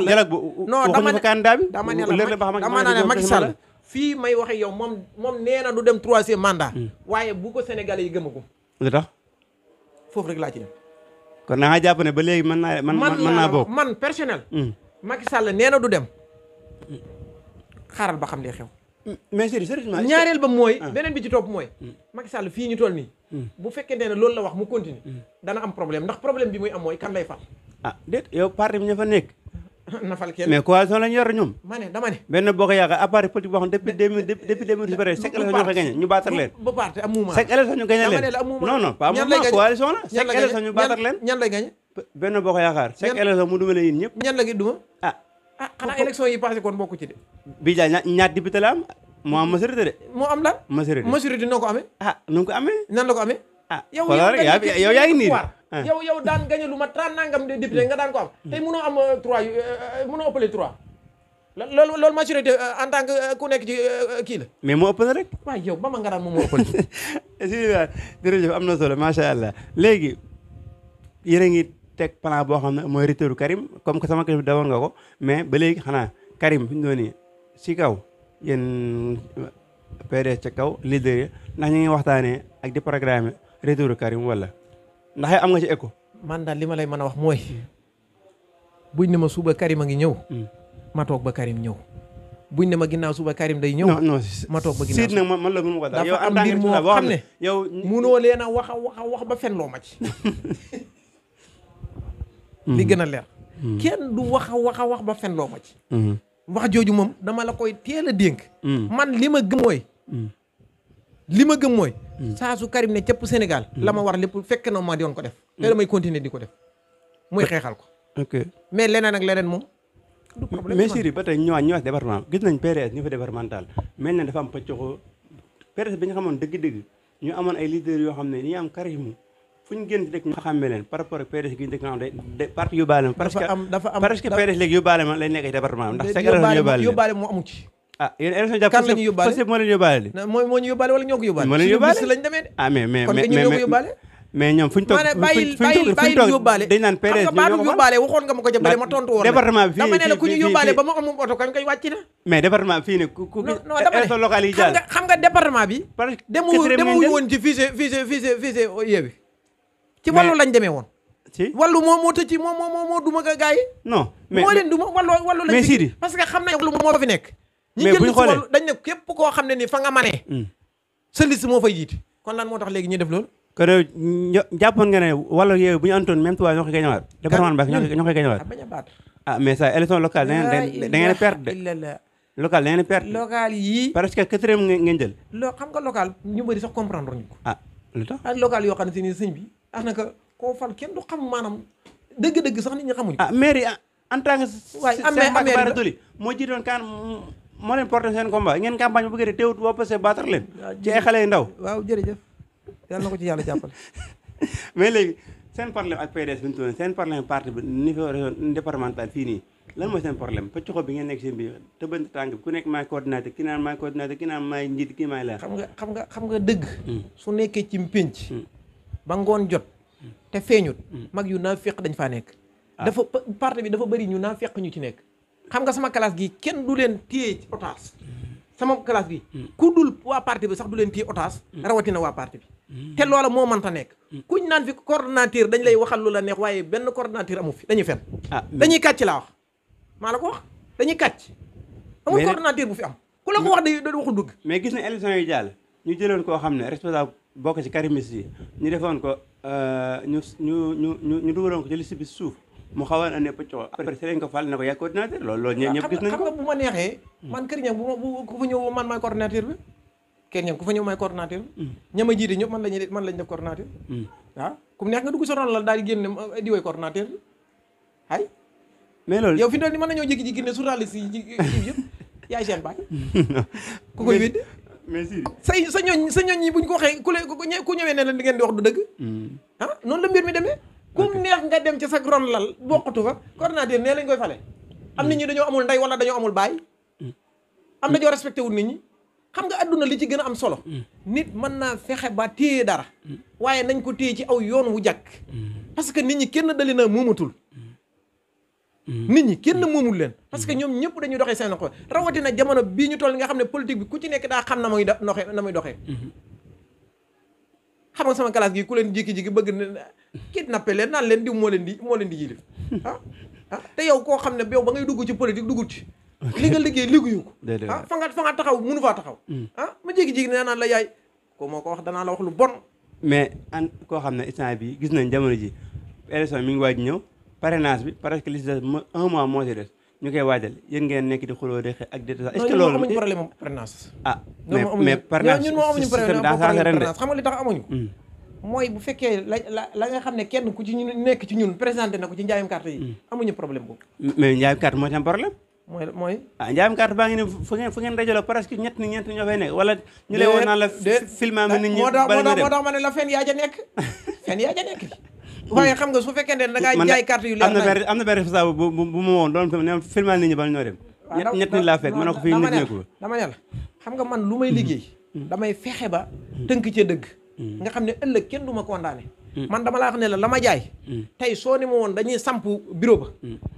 jolog bu waxuñu fa candidat bi. dama ne Macky Sall fii may waxe yow moom nee na du dem troisième mandat. waaye bu ko Sénégalais yi gëmagum. lu tax. foofu rek laa ci dem. kon da nga jàpp ne ba léegi mën naa bokk. man personnel. Macky Sall nee na du dem. xaaral ba xam li xew. mais sérieusement ñaareel ba mooy. beneen bi ci topp mooy. Macky Sall fii ñu toll nii. bu fekkente ne loolu la wax mu continue dana am problème ndax problème bi muy am mooy kan lay fal. déet yow parti bi ña fa nekk. na fal kenn mais coalition lañu yor ñoom. dama ne. benn bokk yaakaar appareil politique boo xam depuis 2010 ba tey chaque élection ñu fa gagné ñu baatar leen. ba parti am mouvement chaque élection ñu gagné leen. non pas mouvement coalition la. chaque élection ñu baatar leen. ñan lay gagné. benn bokk yaakaar chaque élection mu dumale yéen ñëpp. ñan la gi duma. xanaa élection yi passé kon bokku ci de. bii jaa ñaat député la am moo am majorité de. moo am lan. majorité noo ko amee. nu mu ko amee. nan la ko amee. yow yaa ngi nii yow daan gagné lu ma 30 nangam de député nga daan ko am. tey mënoo am 3 mënoo ëppale 3. loolu majorité en tant que ku nekk ci kii la. mais moo ëppale rek. waaw yow ba ma nga daan moom moo ëppale. jërëjëf am na solo macha allah léegi yéen a ngi teg plan boo xam ne mooy retour Karim comme que sama kër dawoon nga ko mais ba léegi xanaa Karim fi ñu doon nii si kaw yéen PDS ca kaw leader yi ndax ñu ngi waxtaanee ak di programme retour Karim wala ndax am nga ci écho. man daal li ma lay mën a wax mooy buñ ne ma suba Karim a ngi ñëw. ma toog ba Karim ñëw. buñ ne ma ginnaaw suba Karim day ñëw. non ma toog ba ginnaaw siit nag man la mënu ko daal yow dafa am mbir moo xam ne yow munoo leen a wax ba fen loo ma ci. li gën a leer. kenn du wax ba fen loo ma ci. wax jooju moom dama la koy teel a dénk. man li ma gëm mooy. saa su Karim ne cëpp Sénégal. la ma war lépp fekk na ma doon ko def. te damay continuer di ko def. muy xeexal ko. ok mais leneen ak leneen moom. du problème mais Sidy ba tey ñëwaat département gis nañ PDS niveau départemental mel na dafa am pëccoxoo PDS bi ñu xamoon dëgg-dëgg ñu amoon ay leaders yoo xam ne dañuy am charisme fu ñu génn rek ñu xàmmee leen par rapport ak PDS gi ñu dëkk nga xam ne parti yóbbaale ma parce que PDS léegi yóbbaale ma lay nekk ay département ndax sa yóbbaale moo amu ci yéen élection jàpp kan la ñu yóbbaale parce que moo leen yóbbaale di moo ñu yóbbaale wala ñoo ko yóbbaale moo leen yóbbaale lañ demee de mais kon ñu ñoo ko yóbbaale mais ñoom fu ñu toog bàyyi yóbbaale dañ naan PDS xam nga baatu yóbbaale waxoon nga ma ko jàppale ma tontu woon département bi dama ne la ku ñu yóbbaale ba ma amum oto kañ koy wàcc na mais département fii ne ku non dama élection locale yi jàll xam nga département bi demewuñu woon ci fiise Yewwi ci wàllu lañ demee woon ci wàllu moo tëj ci moo duma ga gars yi non moo leen duma wàllu lañ mais Sidy parce que xam nañ wàllu moo fi nekk ñi mais jël buñ ci xoolee wàllu dañ ne képp koo xam ne ni fa nga manee sa liste moo fay jiite kon lan moo tax léegi ñu def loolu kon jàppoon nga ne wala Yewwi bu ñu antoon même toi ñoo koy gañawaat département Mbacké ñoo koy gañawaat bañ a baat mais ça élection locale da ngeen a perdre de local da ngeen a perdre local yii parce que quatrième ngeen jël xam nga local ñu bëri sax comprendre ñu ko lu tax ak local yoo xam ne si ni sëñ bi naka koo fal kenn du xam maanaam dëgg-dëgg sax nit ñi xamuñu mairie en tant que waaye Cheikh Mbacké Bara Dolly moo jiitoon kan moo leen porté seen combat ngeen campagne bu bëggee de teewut boo passé battre leen ci ay xale yu ndaw waaw jërëjëf yàlla na ko ci yàlla jàppale mais léegi seen problème ak PDS bi ñu tudd seen problème parti bi niveau départemental fii nii lan mooy seen problème pëcc xob bi ngeen nekk seen biir tëbante tànk bi ku nekk maay coordinateur ki naan maay coordinateur ki naan maay njiit kii maay leer xam nga dëgg su nekkee ci mpénc ba ngoon jot te feeñut mag yu naa féq dañ faa nekk dafa parti bi dafa bëri ñu naa féq ñu ci nekk xam nga sama classe gi kenn du leen téye ci otage sama classe gi ku dul waa parti bi sax du leen téye otage rawatina waa parti bi te loola moo mënta nekk kuñ naan fi coordonnateur dañ lay waxal lu la neex waaye benn coordonnateur amu fi dañuy fen dañuy kàcc laa wax maa la ko wax dañuy kàcc amul coordonnateur bu fi am ku la ko wax day waxul dëgg mais gis na élection yi jàll ñu jëloon koo xam ne responsable bokk ci karimis yi ñu defoon ko ñu dugaloon ko ci liste bi suuf mu xawoon ane pëccoo après si lañ ko fal ne ko yaa coordinateur loolu ñëpp gis nañ ko xam nga bu ma neexee man Kër Niang bu ku fa ñëw man maay coordinateur bi Kër Niang ku fa ñëw maay coordinateur bi ñama jiite ñëpp man lañ def coordinateur waaw ku mu neex nga dugg sa ron la daal di génne di woy coordinateur bi ay mais loolu yow fi doon ni mën nañoo jékki-jékki ne journaliste yi yëpp yaay seen baay ku koy wéddi mais si sa ñooñ ñi buñ ko waxee ku ñëwee ne la li ngeen di wax du dëgg noonu la mbir mi demee kum neex nga dem ci sa ron lal bokkatu fa coordinateur nee lañ koy fale am nit ñi dañoo amul ndey wala dañoo amul baay am dañoo respecté wul nit ñi xam nga adduna li ci gën a am solo nit mën naa fexe ba téye dara waaye nañ ko téye ci aw yoon wu jàkk parce que nit ñi kenn dali na moomatul nit ñi kenn moomul leen parce que ñoom ñëpp dañuy doxee seen xol rawatina jamono bii ñu toll nga xam ne politique bi ku ci nekk daa xam na muy doxee xam nga sama classe gi ku leen jékki-jékki bëgg na kidnappé leen naan leen diw moo leen di yilif te yow koo xam ne yow ba ngay dugg ci politique duggut ci li nga liggéey liggéeyu ko fa nga taxaw mënu faa taxaw ma jékki-jékki ne naan la yaay ko moo ko wax danaa la wax lu bon mais koo xam ne instant bi gis nañ jamono ji élection mi ngi waaj ñëw parrainage bi parce que li ci des un mois moo ci des ñu koy waajal yéen ngeen nekk di xuloo de ak de est-ce que loolu amuñu problème parrainage mais parrainage ñun moo amuñu problème parrainage xam nga li tax amuñu mooy bu fekkee la nga xam ne kenn ku ci ñu nekk ci ñun présenté na ko ci njaayum carte yi amuñu problème boobu mais njaayum carte moo ci am problème mooy njaayum carte baa ngi ne fu ngeen dajaloo presque ñett ñoo fay nekk wala ñu lay woon naan la filma ma nit ñi bala ñu dem moo tax ma ne la fen yaa ca nekk fen yaa ca nekk waaye xam nga su fekkee ne da ngaa jaay carte yu leer am na benn responsable bu ma woon doon filmal nit ñi bala ñoo dem ñett nit laa fekk mën na ko fii nit nekku dama ne la xam nga man lu may liggéey damay fexe ba tënk ca dëgg nga xam ne ëllëg kenn du ma condamné man dama laa wax ne la ma jaay tey soo ni ma woon dañuy samp bureau ba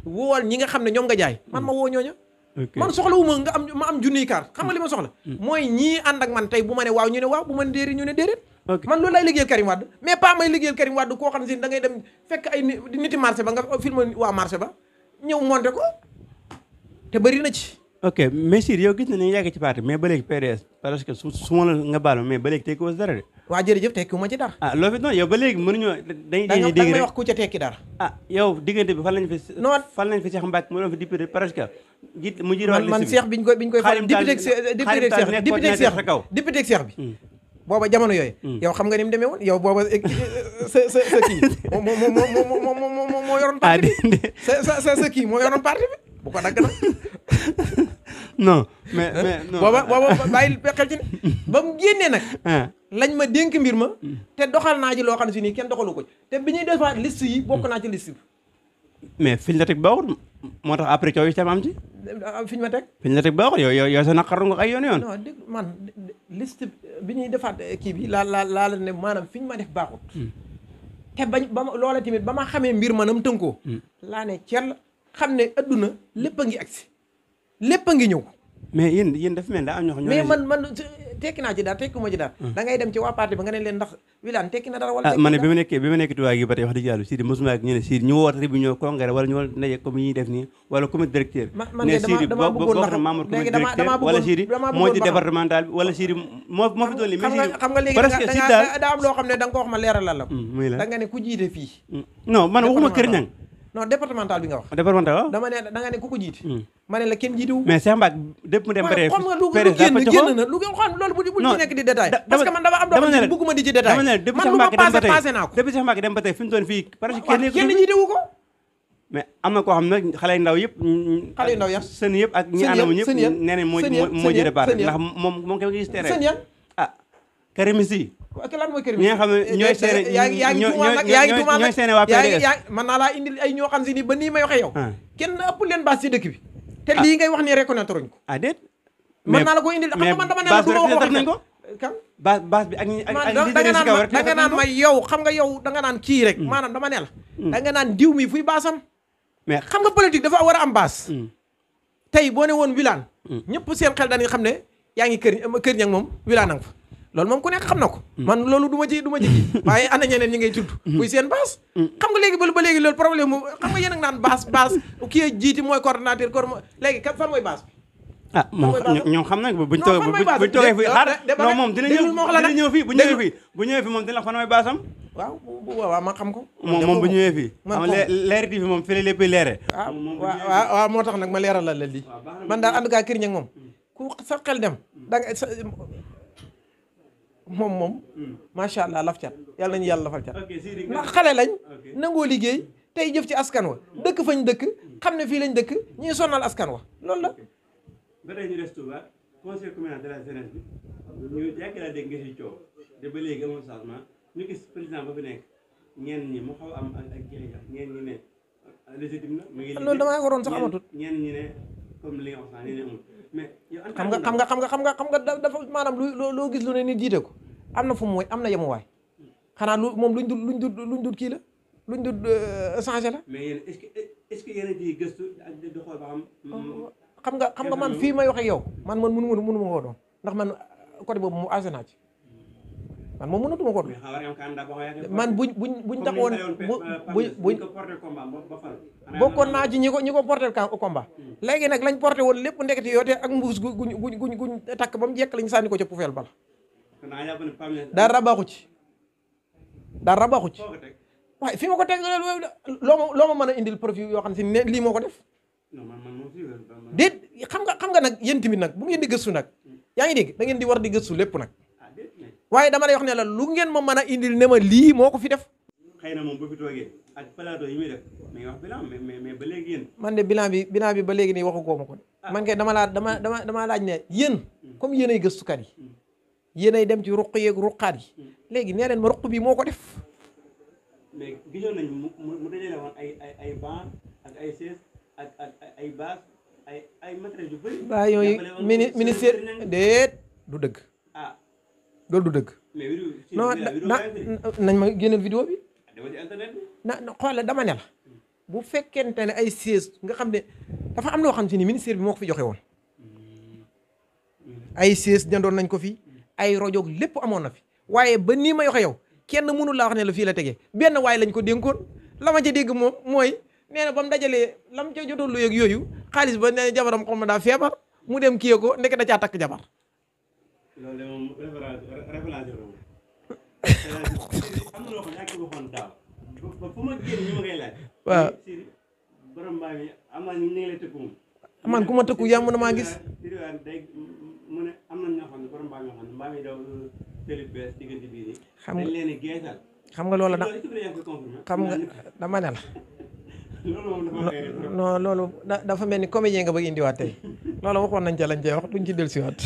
wool ñi nga xam ne ñoom nga jaay man ma woo ñooña man soxla wu ma nga am ma am junniy kaar xam nga li ma soxla mooy ñii ànd ak man tey bu ma ne waaw ñu ne waaw bu ma ne déedéet ñu ne déedéet man loolu lay liggéeyal Karim Wade mais pas may liggéeyal Karim Wade koo xam ne si da ngay dem fekk ay niti marché ba nga filmé waa marché ba ñëw monté ko te bëri na ci ok mais Sidy yow gis na ni yàgg ci parti mais ba léegi PDS parce que su ma la nga baal mais ba léegi tekki woo dara de waa jërëjëf tekkiwu ma ci dara loo fi noonu yow ba léegi mënuñoo dañuy dégg may wax ku ca tekki dara yow diggante bi fan lañ fi non fan lañ fi Cheikh Mbacke mu doon fi député parce que mu jiite wàllu man Cheikh biñ koy fal député Cheikh bi booba jamono yooyu yow xam nga ni mu demee woon yow booba sa kii moo yoroon parti bi sa kii moo yoroon parti bi bu ko dagg nag non mais booba bàyyi xel ci ne ba mu génnee nag lañ ma dénk mbir ma te doxal naa ci loo xam ne si nii kenn doxalu ko te bi ñuy defaat liste yi bokk naa ci liste bi mais fiñ la teg baaxul moo tax après coow yi tam am ci fiñ ma teg fiñ la teg baaxul yow sa naqaru nga ay yoon non dégg man liste bi ñuy defaat kii bi laa la ne maanaam fiñ ma def baaxut te bañ ba ma loola tamit ba ma xamee mbir ma nam tënkoo laa ne cell xam ne adduna lépp a ngi agsi lépp a ngi ñëw mais yéen dafa mel daa am ñoo xam mais man tekki naa ci dara tekki ma ci dara da ngay dem ci waa parti ba nga ne leen ndax Wilane tekki na dara wala man ne bi ma nekk tubaab gi ba tey wax dëgg yàlla Sidy mosuma ak ñu ne Sidy ñu woote réunion congrès wala ñu woo ndaje comme yi ñuy def nii wala comité directeur ne Sidy dama bëggoon na membre comité directeur wala Sidy moo ci départemental bi wala Sidy moo fi doon li xam nga léegi presque Sidy daal daa am loo xam ne da nga ko wax ma leeralal la muy la da nga ne ku jiite fii non man waxuma Kër Ñang non départemental bi nga wax départemental waaw dama ne da nga ne ku ko jiite ma ne la kenn jiitewu mais Cheikh Mbacke dépp mu dem xam nga lu génn na lu xam loolu bu ci nekk di détail parce que man dama am doo xam ne bëgguma di ci détail man lu ma passé naa ko depuis Cheikh Mbacke dem ba tey fi mu toon fii parce que kenn jiitewu ko mais am na koo xam ne xale yu ndaw yëpp xale yu ndaw ya sën yëpp ak ñi àndamu ñëpp nee nañ moo jëre part ndax moom kay gis terrain sën yan Karim Sy ak lan mooy Karim ñi nga xam ne ñooy seene yaa ngi tuumaal ñooy seene waa PDS man naa laa indil ay ñoo xam si ni ba nii may waxee yow kenn ëpp leen base ci dëkk bi te lii ngay wax ni reconnaître uñ ko déet mën naa la ko indil xam nga man dama ne la du ma wax nañ ko kan base bi ak da nga naan may yow xam nga yow da nga naan kii rek maanaam dama ne la da nga naan diw mi fuy baasam mais xam nga politique dafa war a am base tey boo ne woon Wilane ñëpp seen xel dañuy xam ne yaa ngi kër ñang moom Wilane nanga fa loolu moom ku nekk xam na ko man loolu du ma ci waaye ana ñeneen ñi ngay tudd muy seen base xam nga léegi ba léegi loolu problème mu xam nga yéen ak naan base kii jiiti mooy coordonnateur léegi fan mooy base bi moom ñoom xam nañ buñ toogee fii xaar non moom dina ñëw fii bu ñëwee fii moom dina la fan mooy base am waaw bu boobaa ma xam ko moom bu ñëwee fii xam leer TV moom fi la lépp leere waaw moo tax nag ma leeral la lii man daal en tout cas kër ñag moom ku sa xel dem da nga moom macha allah laf cat yàlla nañu yàlla lafal cat ndax xale lañ nangoo liggéey tey jëf ci askan wa dëkk fañ dëkk xam ne fii lañ dëkk ñuy sonal askan wa loolu la ba tey ñu des Touba conseil communal de la jeunesse bi ñu yàgg laa dégg nga si coow te ba léegi amul changement ñu gis président ba fi nekk ñenn ñi mu xaw am ak jeexital ñenn ñi ne légitime na mu ngi loolu damaa waroon sax amatut ñenn ñi ne comme li nga wax ni ne amul mais xam nga dafa maanaam loo gis lu ne nit jiite ko am na fu mu am na yemuwaay xanaa moom luñ dul kii la luñ dul changé la. mais yéen est-ce que yéen a di gëstu ak di xool ba xam. xam nga man fii may wax ak yow man mënu ma koo doon ndax man côté boobu mu asé naa ci man moom mënatuma ko doon. man buñ taxawoon buñ bokkoon naa ci ñi ko porté combat. léegi nag lañ porté woon lépp ndekete yoo te ak mbuus guñ takk ba mu jekk lañ sànni ko ca poubelle bala. dara baaxu ci waaye fi ma ko teg loo ma mën a indil profil yoo xam ne lii moo ko def. déet xam nga nag yéen tamit nag bu ngeen di gëstu nag yaa ngi dégg da ngeen di war di gëstu lépp nag waaye dama lay wax ne la lu ngeen ma mën a indil ne ma lii moo ko fi def. xëy na moom bu fi toogee ak plateau yi muy def mi ngi wax bilan mais ba léegi yéen. man de bilan bi ba léegi nii waxu koo ma ko man kay dama laaj ne yéen comme yéen ay gëstukat yi yéen ay dem ci ruq yeeg ruqaat yi léegi nee leen ma ruq bi moo ko def. mais gisoon nañ mu dajale woon ay banc ak ay chaise ak ay bâche ay matériels yu bëri. waaw yooyu ministère déet du dëgg. loolu du dëgg. mais non nañ ma génneel vidéo bi na xoolal dama ne la bu fekkente ne ay siège nga xam ne dafa am loo xam si ni ministère bi moo ko fi joxe woon ay siège jëndoon nañ ko fi ay rajo lépp amoon na fi waaye ba nii may waxe yow kenn mënul laa wax ne la fii la tegee benn waaye lañ ko dénkoon la ma ca dégg moom mooy nee na ba mu dajalee lam ca jotoon lu yëg yooyu xaalis ba nee jabaram xaw ma daa feebar mu dem kiyee ko ndeke da caa takk jabar. loolu de moom référence am na loo xam ne yaa ngi waxoon daaw fu ma génn ñu ma koy laaj. waaw borom mbaa mi am naa ñu ngi lay tëkku moom. man ku ma tëkku yàmm na maa gis. mu ne am na ñoo xam ne borom mbaa mi yoo xam ne mbaa mi daw télé bees diggante bii nii. xam nga dañ leen a geesal. xam nga loolu da xam nga dama ne la. non loolu dafa mel ni comédien nga bëgg indiwaat tey loolu waxoon nañ ca lañ cay wax duñ ci dellusiwaat.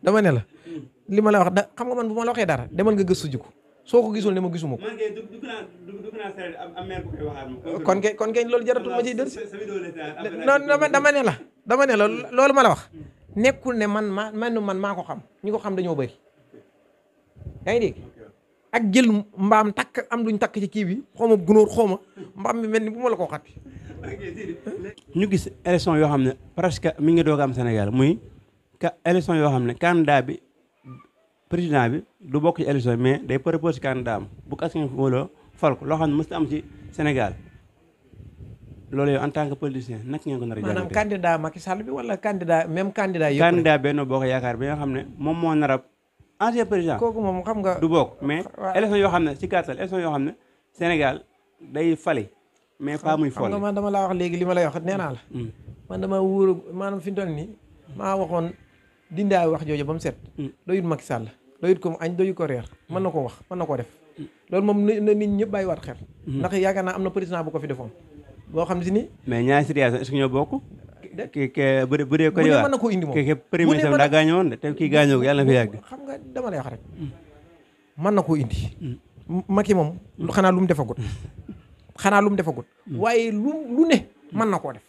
dama ne la li ma la wax xam nga man bu ma la waxee dara demal nga gëstu ji ko soo ko gisul ne ma gisuma ko. kon kay loolu jaratul ma ciy dellusi. non dama ne la loolu ma la wax nekkul ne man maa ko xam ñi ko xam dañoo bëri yaa ngi dégg. ak jël mbaam takk am luñ takk ci kii bi xawma gunóor xawma mbaam mi mel ni bu ma la ko xati. ñu gis élection yoo xam ne presque mi ngi doog am Sénégal muy élection yoo xam ne candidat bi président bi du bokk ci élection mais day proposé candidat am bu ko askan wala fal ko loo xam ne mës am ci Sénégal loolu yow en tant que politicien naka ngeen ko nar a jàngatee. maanaam candidat Macky Sall bi wala candidat même candidat yëpp. candidat Benno Bokk Yaakaar bi nga xam ne moom moo nar a ancien président kooku moom xam nga du bokk mais élection yoo xam ne ci gàttal élection yoo xam ne Sénégal day fali mais pas muy folli. xam nga man dama laa wax léegi li ma lay wax nee naa la man dama wóor maanaam fi mu toll nii maa waxoon dindaay wax jooju ba mu set doyut Macky Sall doyut ko mu añ doyut ko reer mën na ko wax mën na koo def loolu moom na nit ñëpp bàyyi waat xel ndax yaakaar naa am na président bu ko fi defoon boo xam si ni mais ñaari situation est-ce que ñoo bokk ke bu dee ko mën na koo indi moom ke premier sam daa gaañoo woon de te kii gaañoo ko yàlla na fi yàgg xam nga dama lay wax rek mën na koo indi Macky moom xanaa lu mu defagut waaye lu ne mën na koo def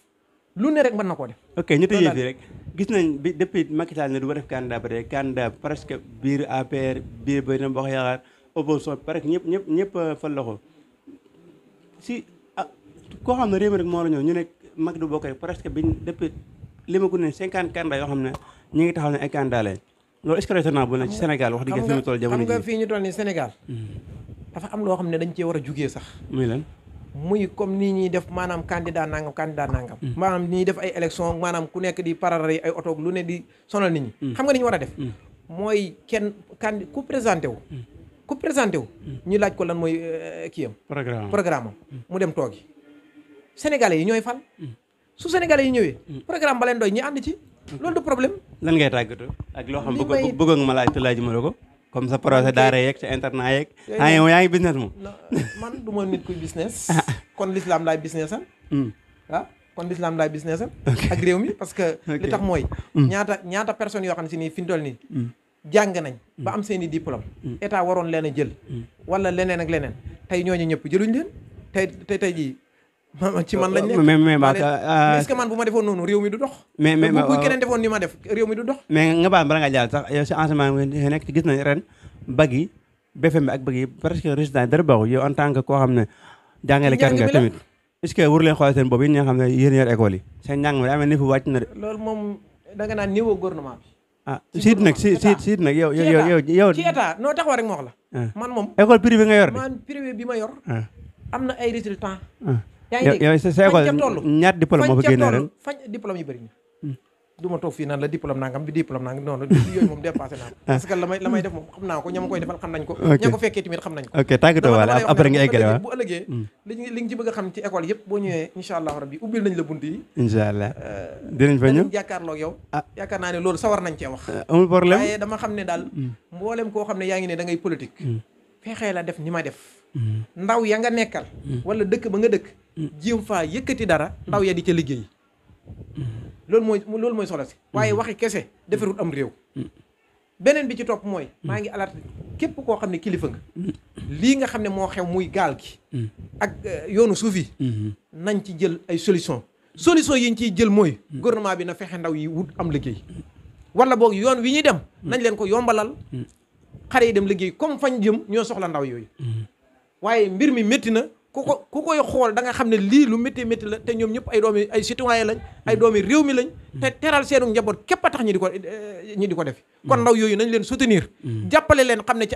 lu ne rek mën na koo def ok ñu tëjee fii rek gis nañ bi depuis Macky Sall ne du ba def candidat ba tey candidat presque biir APR biir Benno Bokk Yaakaar opposition presque ñëpp fal la ko si koo xam ne réew mi rek moo la ñëw ñu ne Macky du bokk rek presque biñ depuis li ma gudd ne 50 candidats yoo xam ne ñu ngi taxaw ne ay candidats lañ loolu est-ce que raisonnable na ci Sénégal wax dëgg fi mu toll jamono ji xam nga fii ñu toll nii Sénégal dafa am loo xam ne dañ cee war a jugee sax muy lan muy comme nii ñuy def maanaam candidat nangam maanaam ñuy def ay élection maanaam ku nekk di parare ay oto lu ne di sonal nit ñi xam nga li ñu war a def mooy ku présenté wu ñu laaj ko lan mooy kii am programme am mu dem toogi sénégalais yi ñooy fal su sénégalais yi ñëwee programme ba leen doy ñi ànd ci loolu du problème lan ngay tàggatoo ak loo xam bëggoon ma laaj te laaj ma la ko comme sa projet daara yeeg sa internat yeeg yaa ngi business moom man du ma nit kuy business kon l'islam laay businessal kon l'islam laay businessal ak réew mi parce que li tax mooy ñaata personnes yoo xam ne si nii fi ñu toll nii jàng nañ ba am seen i diplôme état waroon leen a jël wala leneen ak leneen tey ñooñu ñëpp jëluñ leen tey jii ci man lañ nekk est-ce que man bu ma defoon noonu réew mi du dox mais bu keneen defoon ni ma def réew mi du dox mais nga baal bala nga jàll sax yow si enseignement nga nekk gis nañ ren bag yi BFEM bi ak bag yi presque résultat yi dara baaxul yow en tant que koo xam ne jàngalekat nga tamit est-ce que waru leen xool seen boobu yi ñi nga xam ne yéen yor école yi seen njàng mi daa mel ni fu wàcc na de loolu moom da nga naan niveau gouvernement bi siit nag yow ci état noo taxaw rek ma wax la man moom école privée nga yor de man privé bi ma yor am na ay résultats yaa ngi dégg yow sa école ñaat diplôme moo fa génnee ren fañ diplôme yi bëri na du ma toog fii naan la diplôme nangam bi diplôme nangam noonu yooyu moom dépassé naa ko parce que la may def moom xam naa ko ña ma koy defal xam nañ ko ña ko fekkee tamit xam nañ ko ok tàggatoo wala après nga eggale waaw bu ëllëgee li nga ci bëgg a xam ci école yëpp boo ñëwee incha allah rabbi ubbil nañ la bunt yi incha allah dinañ fa ñëw jàkkaarloog yow yaakaar naa ne loolu sawar nañ cee wax amul problème waaye dama xam ne daal mboolem koo xam ne yaa ngi ne da ngay politique fexee la def ni ma def ndaw ya nga nekkal wala dëkk ba nga dëkk jéem faa yëkkati dara ndaw ya di ca liggéey loolu mooy solo si waaye waxi kese defarut am réew beneen bi ci topp mooy maa ngi alerte képp koo xam ne kilifa nga lii nga xam ne moo xew muy gaal gi ak yoonu suuf yi nañ ci jël ay solution yi ñu ciy jël mooy gouvernement bi na fexe ndaw yi wut am liggéey wala boog yoon wi ñuy dem nañ leen ko yombalal xale yi dem liggéey comme fañ jëm ñoo soxla ndaw yooyu waaye mbir mi métti na ku koy xool da nga xam ne lii lu métti la te ñoom ñëpp ay citoyen lañ ay doomi réew mi lañ te teral seenu njaboot képp a tax ñi di ko def kon ndaw yooyu nañ leen soutenir jàppale leen xam ne ci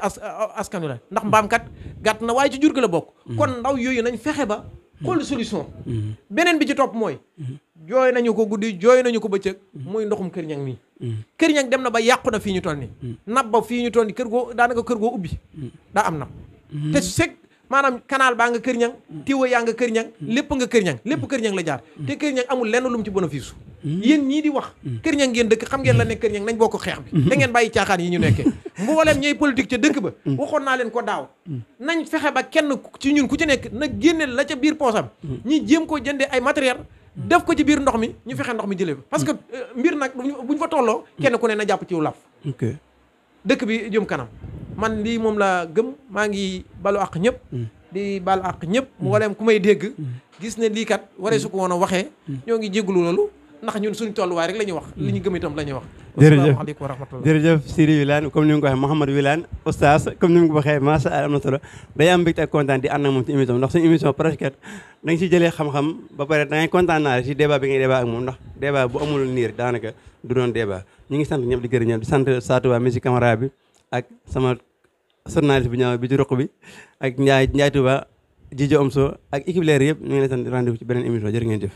askan wi la ndax mbaam kat gàtt na waaye ci jur gi la bokk kon ndaw yooyu nañ fexe ba xool solution beneen bi ci topp mooy jooy nañu ko guddi jooy nañu ko bëccëg muy ndoxum Kër Ñang mi Kër Ñang dem na ba yàqu na fii ñu toll nii nab ba fii ñu toll nii daanaka kër goo ubbi daa am nab te seg maanaam canal baa nga Kër Ñang tiwa yaa nga Kër Ñang lépp nga Kër Ñang lépp Kër Ñang la jaar te Kër Ñang amul lenn lu mu ci bénéfice yéen ñii di wax Kër Ñang ngeen dëkk xam ngeen la ne Kër Ñang nañ bokk xeex bi da ngeen bàyyi caaxaan yi ñu nekkee mbooleem ñooy politique ca dëkk ba waxoon naa leen ko daaw nañ fexe ba kenn ci ñun ku ci nekk na génne la ca biir poosam ñi jéem koo jëndee ay matériel def ko ci biir ndox mi ñu fexe ndox mi jëlee parce que mbir nag buñ fa tolloo kenn ku ne na jàpp ci laf dëkk bi jëm kanam man lii moom la gëm maa ngi balu àq ñëpp di balu àq ñëpp mu waleem ku may dégg gis ne lii kat waree su ko woon a waxee ñoo ngi jégalu loolu ndax ñun suñ tolluwaay rek la ñuy wax li ñu gëm itam la ñuy wax asalaamaaleykum wa rahmatullah jërëjëf Sidy Wilane comme ni nga ko waxee Mouhamadou Wilane oustaz comme ni nga ko waxee macha allah am na solo day am mbégte ak kontaan di ànd ak moom ci émission ndax suñu émission presque da nga si jëlee xam-xam ba pare da ngay kontaan naa ci débat bi ngay débat ak moom ndax débat bu amul niir daanaka du doon débat ñu ngi sant ñëpp di gërëm ñëpp di sant Satou Ba mi si caméra bi ak sama journaliste bi ñaaw bi ci ruq bi ak Ndiaye Touba Djidio Omso ak équipe leer yëpp ñu ngi leen sant rendez-vous ci beneen émission jërë ngeen jëf